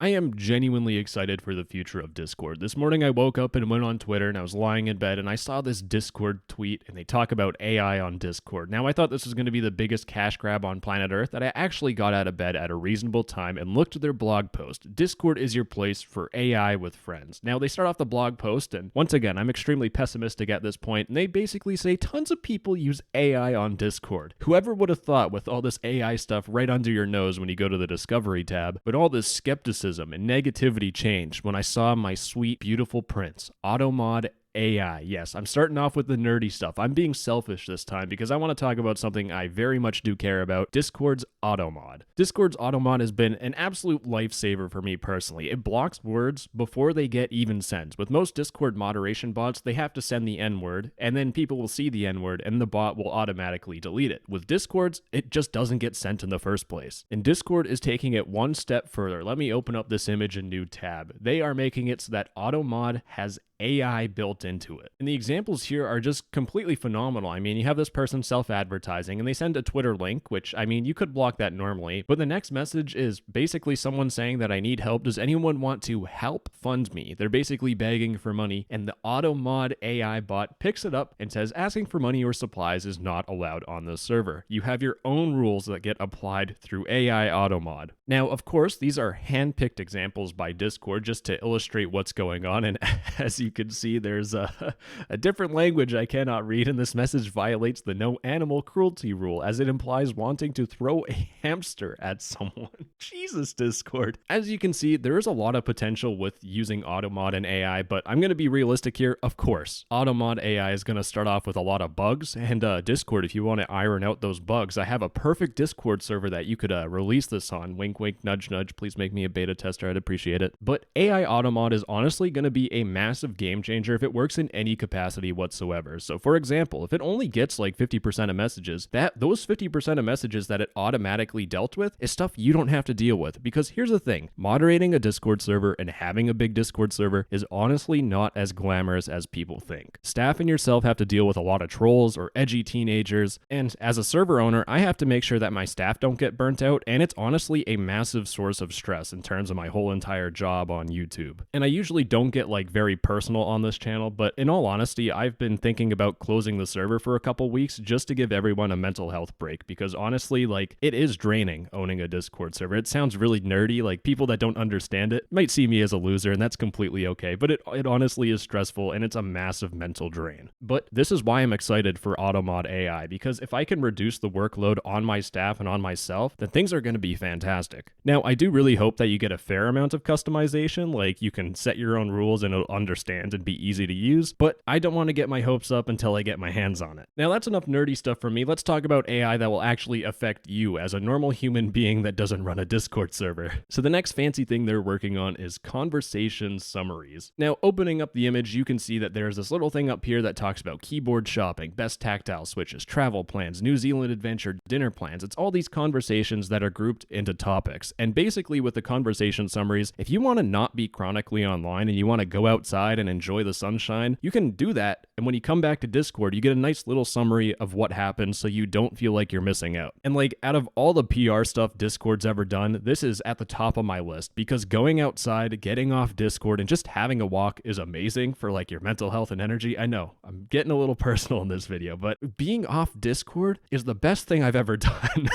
I am genuinely excited for the future of Discord. This morning I woke up and went on Twitter and I was lying in bed and I saw this Discord tweet and they talk about AI on Discord. Now I thought this was going to be the biggest cash grab on planet Earth that I actually got out of bed at a reasonable time and looked at their blog post. Discord is your place for AI with friends. Now they start off the blog post and once again I'm extremely pessimistic at this point and they basically say tons of people use AI on Discord. Whoever would have thought with all this AI stuff right under your nose when you go to the Discovery tab, but all this skepticism and negativity changed when I saw my sweet, beautiful prince, Automod AI. Yes, I'm starting off with the nerdy stuff. I'm being selfish this time because I want to talk about something I very much do care about, Discord's Automod. Discord's Automod has been an absolute lifesaver for me personally. It blocks words before they get even sent. With most Discord moderation bots, they have to send the N-word, and then people will see the N-word, and the bot will automatically delete it. With Discord's, it just doesn't get sent in the first place. And Discord is taking it one step further. Let me open up this image in new tab. They are making it so that Automod has AI built into it. And the examples here are just completely phenomenal. I mean, you have this person self-advertising and they send a Twitter link, which, I mean, you could block that normally, but the next message is basically someone saying that I need help. Does anyone want to help fund me? They're basically begging for money, and the Automod AI bot picks it up and says asking for money or supplies is not allowed on the server. You have your own rules that get applied through AI Automod. Now, of course, these are hand-picked examples by Discord just to illustrate what's going on, and as you can see, there's a different language I cannot read, and this message violates the no animal cruelty rule as it implies wanting to throw a hamster at someone. Jesus, Discord. As you can see, there is a lot of potential with using Automod and AI, but I'm going to be realistic here. Of course, Automod AI is going to start off with a lot of bugs, and Discord, if you want to iron out those bugs, I have a perfect Discord server that you could release this on. Wink, wink, nudge, nudge. Please make me a beta tester. I'd appreciate it. But AI Automod is honestly going to be a massive game changer if it works in any capacity whatsoever. So for example, if it only gets like 50% of messages, those 50% of messages that it automatically dealt with is stuff you don't have to deal with. Because here's the thing, moderating a Discord server and having a big Discord server is honestly not as glamorous as people think. Staff and yourself have to deal with a lot of trolls or edgy teenagers, and as a server owner, I have to make sure that my staff don't get burnt out, and it's honestly a massive source of stress in terms of my whole entire job on YouTube. And I usually don't get like very personal on this channel, but in all honesty, I've been thinking about closing the server for a couple weeks just to give everyone a mental health break, because honestly, like, it is draining owning a Discord server. It sounds really nerdy, like people that don't understand it might see me as a loser, and that's completely okay, but it honestly is stressful and it's a massive mental drain. But this is why I'm excited for Automod AI, because if I can reduce the workload on my staff and on myself, then things are going to be fantastic. Now, I do really hope that you get a fair amount of customization, like you can set your own rules and it'll understand and be easy to use, but I don't want to get my hopes up until I get my hands on it. Now, that's enough nerdy stuff from me. Let's talk about AI that will actually affect you as a normal human being that doesn't run a Discord server. So the next fancy thing they're working on is conversation summaries. Now, opening up the image, you can see that there's this little thing up here that talks about keyboard shopping, best tactile switches, travel plans, New Zealand adventure, dinner plans. It's all these conversations that are grouped into topics. And basically with the conversation summaries, if you want to not be chronically online and you want to go outside and enjoy the sunshine, you can do that. And when you come back to Discord, you get a nice little summary of what happened so you don't feel like you're missing out. And like, out of all the PR stuff Discord's ever done, this is at the top of my list, because going outside, getting off Discord, and just having a walk is amazing for like your mental health and energy. I know I'm getting a little personal in this video, but being off Discord is the best thing I've ever done.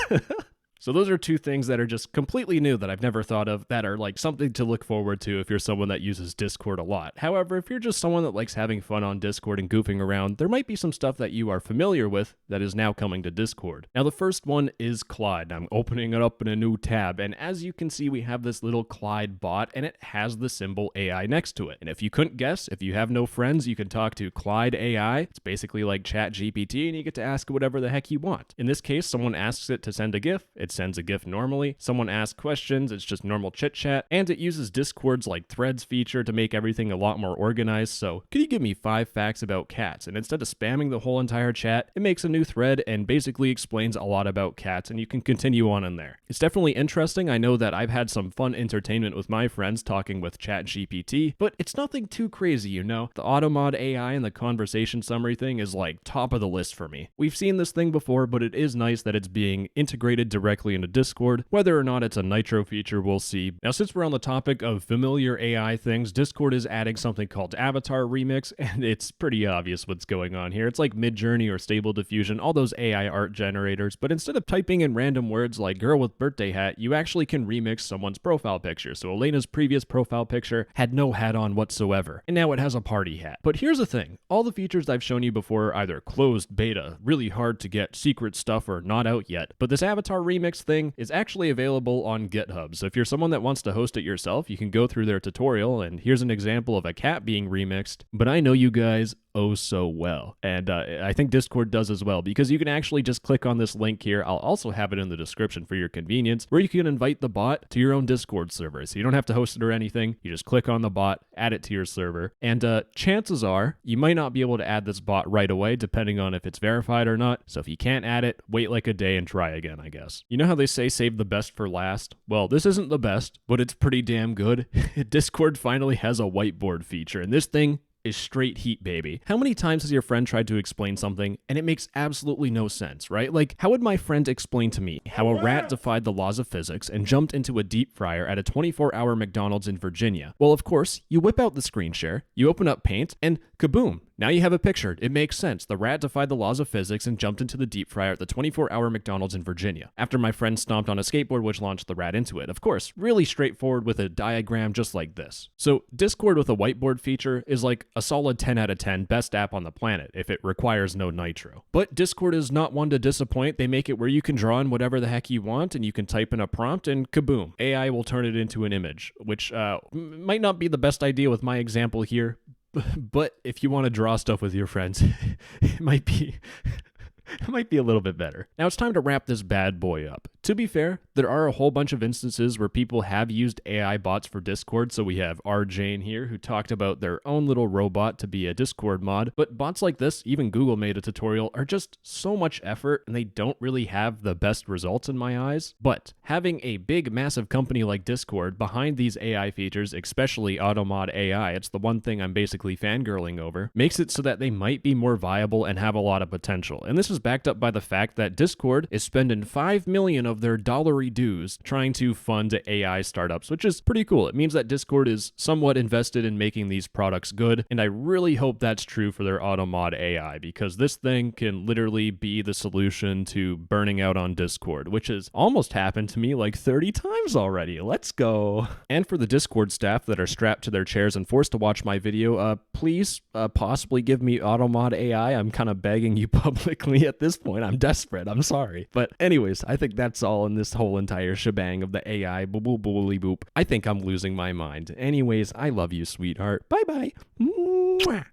So those are two things that are just completely new that I've never thought of, that are like something to look forward to if you're someone that uses Discord a lot. However, if you're just someone that likes having fun on Discord and goofing around, there might be some stuff that you are familiar with that is now coming to Discord. Now, the first one is Clyde. I'm opening it up in a new tab, and as you can see, we have this little Clyde bot, and it has the symbol AI next to it. And if you couldn't guess, if you have no friends, you can talk to Clyde AI. It's basically like ChatGPT, and you get to ask whatever the heck you want. In this case, someone asks it to send a GIF. It sends a GIF normally. Someone asks questions, it's just normal chit chat, and it uses Discord's like threads feature to make everything a lot more organized. So, could you give me 5 facts about cats? And instead of spamming the whole entire chat, it makes a new thread and basically explains a lot about cats, and you can continue on in there. It's definitely interesting. I know that I've had some fun entertainment with my friends talking with ChatGPT, but it's nothing too crazy, you know? The Automod AI and the conversation summary thing is like top of the list for me. We've seen this thing before, but it is nice that it's being integrated directly directly into Discord. Whether or not it's a Nitro feature, we'll see. Now, since we're on the topic of familiar AI things, Discord is adding something called Avatar Remix, and it's pretty obvious what's going on here. It's like Midjourney or Stable Diffusion, all those AI art generators, but instead of typing in random words like girl with birthday hat, you actually can remix someone's profile picture. So Elena's previous profile picture had no hat on whatsoever, and now it has a party hat. But here's the thing, all the features I've shown you before are either closed beta, really hard to get, secret stuff, or not out yet. But this Avatar Remix thing is actually available on GitHub. So if you're someone that wants to host it yourself, you can go through their tutorial, and here's an example of a cat being remixed. But I know you guys oh so well, and I think Discord does as well, because you can actually just click on this link here. I'll also have it in the description for your convenience, where you can invite the bot to your own Discord server. So you don't have to host it or anything. You just click on the bot, add it to your server, and chances are you might not be able to add this bot right away, depending on if it's verified or not. So if you can't add it, wait like a day and try again, I guess. You know how they say save the best for last? Well, this isn't the best, but it's pretty damn good. Discord finally has a whiteboard feature, and this thing is straight heat, baby. How many times has your friend tried to explain something and it makes absolutely no sense, right? Like, how would my friend explain to me how a rat defied the laws of physics and jumped into a deep fryer at a 24-hour McDonald's in Virginia? Well, of course, you whip out the screen share, you open up Paint, and kaboom! Now you have a picture. It makes sense. The rat defied the laws of physics and jumped into the deep fryer at the 24-hour McDonald's in Virginia, after my friend stomped on a skateboard which launched the rat into it. Of course, really straightforward with a diagram just like this. So Discord with a whiteboard feature is like a solid 10 out of 10 best app on the planet if it requires no Nitro. But Discord is not one to disappoint. They make it where you can draw in whatever the heck you want, and you can type in a prompt and kaboom, AI will turn it into an image, which might not be the best idea with my example here. But if you want to draw stuff with your friends, it might be a little bit better. Now it's time to wrap this bad boy up. To be fair, there are a whole bunch of instances where people have used AI bots for Discord. So we have RJane here, who talked about their own little robot to be a Discord mod. But bots like this, even Google made a tutorial, are just so much effort, and they don't really have the best results in my eyes. But having a big, massive company like Discord behind these AI features, especially Automod AI, it's the one thing I'm basically fangirling over, makes it so that they might be more viable and have a lot of potential. And this is backed up by the fact that Discord is spending $5 million of their dollary dues trying to fund AI startups, which is pretty cool. It means that Discord is somewhat invested in making these products good, and I really hope that's true for their Automod AI, because this thing can literally be the solution to burning out on Discord, which has almost happened to me like 30 times already. Let's go. And for the Discord staff that are strapped to their chairs and forced to watch my video, please possibly give me Automod AI. I'm kind of begging you publicly at this point. I'm desperate. I'm sorry. But anyways, I think that's all in this whole entire shebang of the AI boop. I think I'm losing my mind. Anyways, I love you, sweetheart. Bye-bye. Mwah.